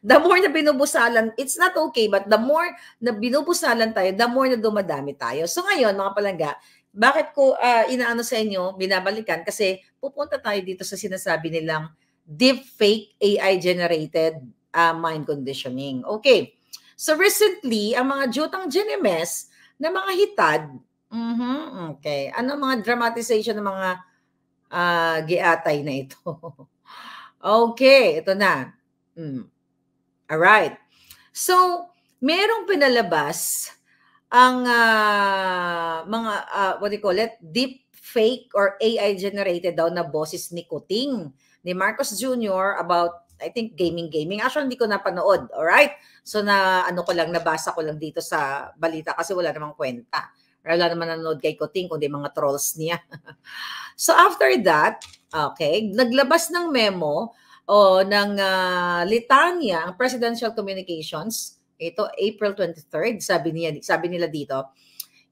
The more na binubusalan, it's not okay, but the more na binubusalan tayo, the more na dumadami tayo. So ngayon, mga palangga, bakit ko inaano sa inyo, binabalikan? Kasi pupunta tayo dito sa sinasabi nilang deep fake AI-generated mind conditioning. Okay. So recently, ang mga jutang Genemes na mga hitad, okay, ano mga dramatization ng mga giatay na ito? Okay, ito na. Alright. So, merong pinalabas ang mga, what do you call it? Deep fake or AI-generated daw na boses ni Kuting, ni Marcos Jr. about, I think, gaming. Actually, hindi ko napanood. Alright? So, ano ko lang, nabasa ko lang dito sa balita kasi wala namang kwenta. Wala naman nanonood kay Kuting, kundi mga trolls niya. So, after that, okay, naglabas ng memo ng litanya ang Presidential Communications. Ito, April 23rd, sabi nila dito,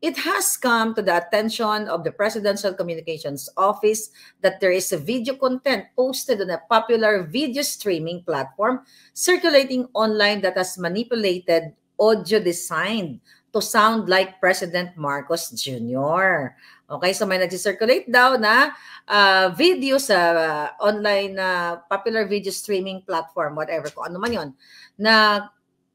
it has come to the attention of the Presidential Communications Office that there is a video content posted on a popular video streaming platform circulating online that has manipulated audio designed to sound like President Marcos Jr. Okay, so may nag-circulate daw na video sa online popular video streaming platform, whatever, kung ano man yun, na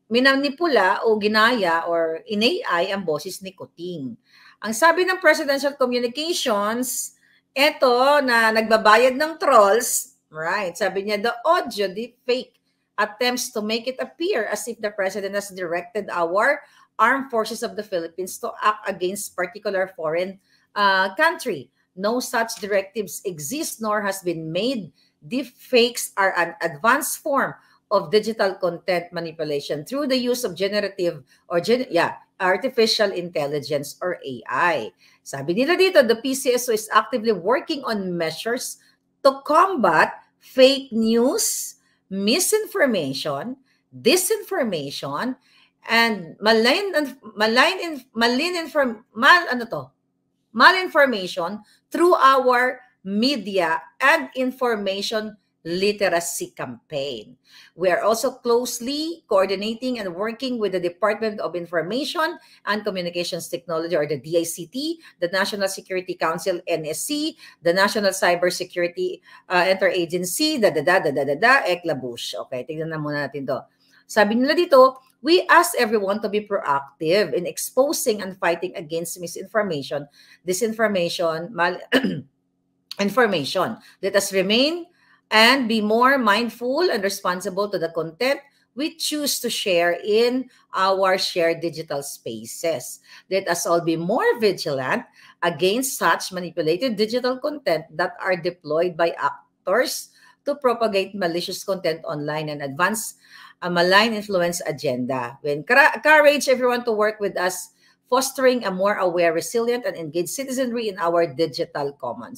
minanipula o ginaya or in-AI ang boses ni Kuting. Ang sabi ng Presidential Communications, eto na nagbabayad ng trolls, right? Sabi niya, the audio deepfake attempts to make it appear as if the President has directed our armed forces of the Philippines to act against particular foreign country. No such directives exist nor has been made. Deepfakes are an advanced form of digital content manipulation through the use of generative or artificial intelligence or AI. Sabi nila dito, the PCSO is actively working on measures to combat fake news, misinformation, disinformation, and malinformation through our media and information literacy campaign. We are also closely coordinating and working with the Department of Information and Communications Technology or the DICT, the National Security Council NSC, the National Cybersecurity Interagency, ECLABUSH. Okay, tingnan na muna natin to. Sabi nila dito, we ask everyone to be proactive in exposing and fighting against misinformation, disinformation, information. Let us remain and be more mindful and responsible to the content we choose to share in our shared digital spaces. Let us all be more vigilant against such manipulated digital content that are deployed by actors to propagate malicious content online and advance a malign influence agenda. We encourage everyone to work with us, fostering a more aware, resilient, and engaged citizenry in our digital commons.